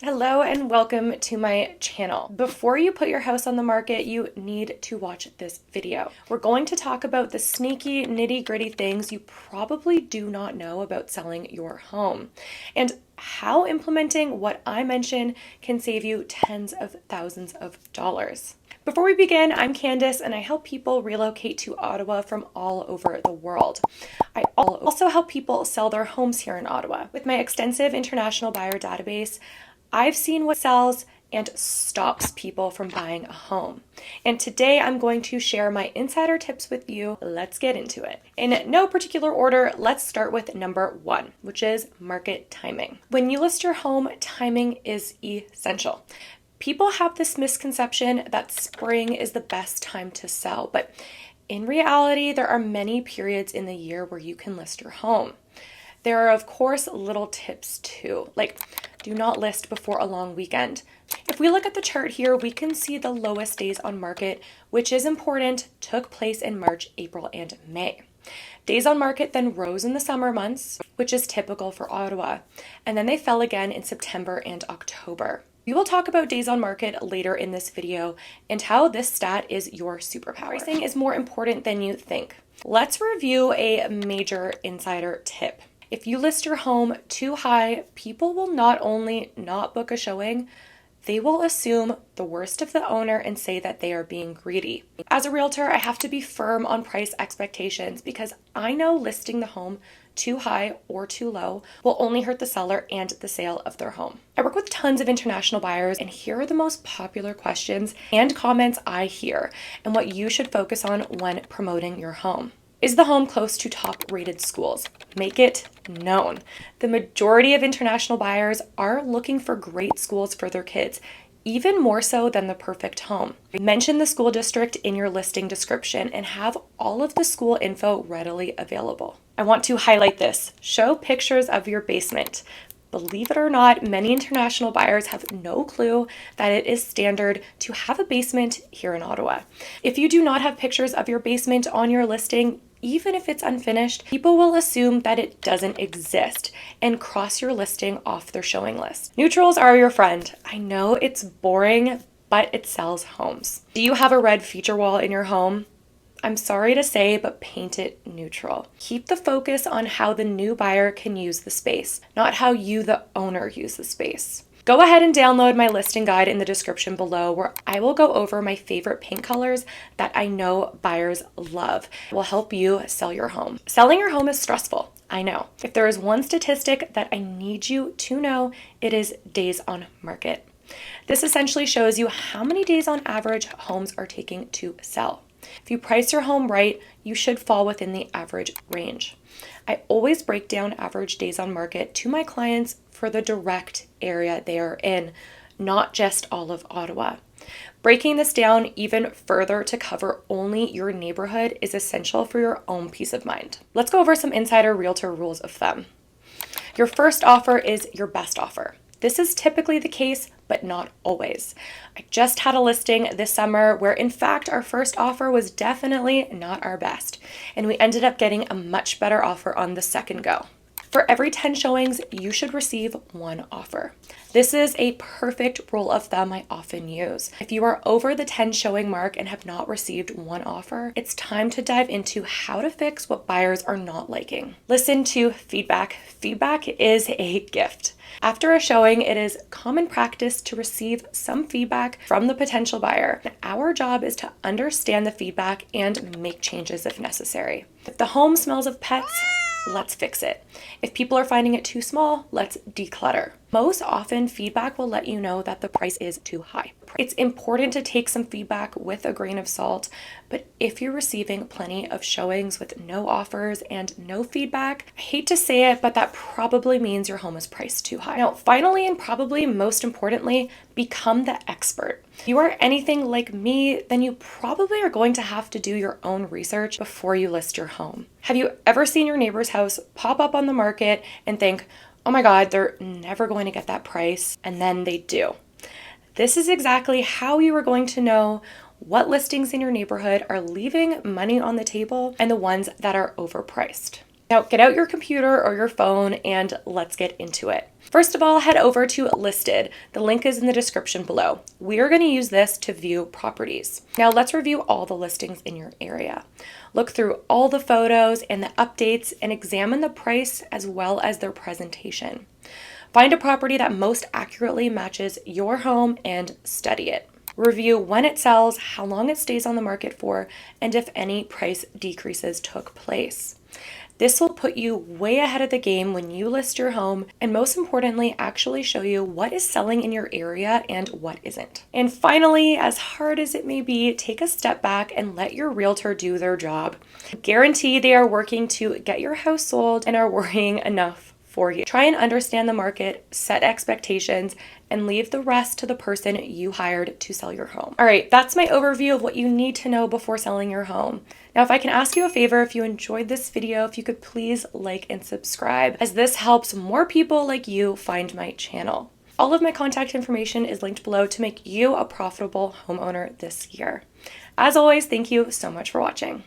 Hello and welcome to my channel. Before you put your house on the market, you need to watch this video. We're going to talk about the sneaky, nitty-gritty things you probably do not know about selling your home and how implementing what I mentioned can save you tens of thousands of dollars. Before we begin, I'm Candice and I help people relocate to Ottawa from all over the world. I also help people sell their homes here in Ottawa. With my extensive international buyer database, I've seen what sells and stops people from buying a home. And today I'm going to share my insider tips with you. Let's get into it. In no particular order, let's start with number one, which is market timing. When you list your home, timing is essential. People have this misconception that spring is the best time to sell, but in reality, there are many periods in the year where you can list your home. There are, of course, little tips too, like do not list before a long weekend. If we look at the chart here, we can see the lowest days on market, which is important, took place in March, April, and May. Days on market then rose in the summer months, which is typical for Ottawa, and then they fell again in September and October. We will talk about days on market later in this video and how this stat is your superpower. Pricing is more important than you think. Let's review a major insider tip. If you list your home too high, people will not only not book a showing, they will assume the worst of the owner and say that they are being greedy. As a realtor, I have to be firm on price expectations because I know listing the home too high or too low will only hurt the seller and the sale of their home. I work with tons of international buyers, and here are the most popular questions and comments I hear and what you should focus on when promoting your home. Is the home close to top-rated schools? Make it known. The majority of international buyers are looking for great schools for their kids, even more so than the perfect home. Mention the school district in your listing description and have all of the school info readily available. I want to highlight this. Show pictures of your basement. Believe it or not, many international buyers have no clue that it is standard to have a basement here in Ottawa. If you do not have pictures of your basement on your listing, even if it's unfinished, people will assume that it doesn't exist and cross your listing off their showing list. Neutrals are your friend. I know it's boring, but it sells homes. Do you have a red feature wall in your home? I'm sorry to say, but paint it neutral. Keep the focus on how the new buyer can use the space, not how you, the owner, use the space. Go ahead and download my listing guide in the description below where I will go over my favorite paint colors that I know buyers love. It will help you sell your home. Selling your home is stressful, I know. If there is one statistic that I need you to know, it is days on market. This essentially shows you how many days on average homes are taking to sell. If you price your home right, you should fall within the average range. I always break down average days on market to my clients for the direct area they are in, not just all of Ottawa. Breaking this down even further to cover only your neighborhood is essential for your own peace of mind. Let's go over some insider realtor rules of thumb. Your first offer is your best offer. This is typically the case, but not always. I just had a listing this summer where in fact our first offer was definitely not our best, and we ended up getting a much better offer on the second go. For every 10 showings, you should receive one offer. This is a perfect rule of thumb I often use. If you are over the 10 showing mark and have not received one offer, it's time to dive into how to fix what buyers are not liking. Listen to feedback. Feedback is a gift. After a showing, it is common practice to receive some feedback from the potential buyer. Our job is to understand the feedback and make changes if necessary. If the home smells of pets, let's fix it. If people are finding it too small, let's declutter. Most often, feedback will let you know that the price is too high. It's important to take some feedback with a grain of salt, but if you're receiving plenty of showings with no offers and no feedback, I hate to say it, but that probably means your home is priced too high. Now, finally, and probably most importantly, become the expert. If you are anything like me, then you probably are going to have to do your own research before you list your home. Have you ever seen your neighbor's house pop up on the market and think, oh my God, they're never going to get that price, and then they do? This is exactly how you are going to know what listings in your neighborhood are leaving money on the table and the ones that are overpriced. Now get out your computer or your phone and let's get into it. First of all, head over to Listed. The link is in the description below. We are going to use this to view properties. Now let's review all the listings in your area. Look through all the photos and the updates and examine the price as well as their presentation. Find a property that most accurately matches your home and study it. Review when it sells, how long it stays on the market for, and if any price decreases took place. This will put you way ahead of the game when you list your home, and most importantly, actually show you what is selling in your area and what isn't. And finally, as hard as it may be, take a step back and let your realtor do their job. Guarantee they are working to get your house sold and are worrying enough for you. Try and understand the market, set expectations, and leave the rest to the person you hired to sell your home. All right, that's my overview of what you need to know before selling your home. Now, if I can ask you a favor, if you enjoyed this video, if you could please like and subscribe, as this helps more people like you find my channel. All of my contact information is linked below to make you a profitable homeowner this year. As always, thank you so much for watching.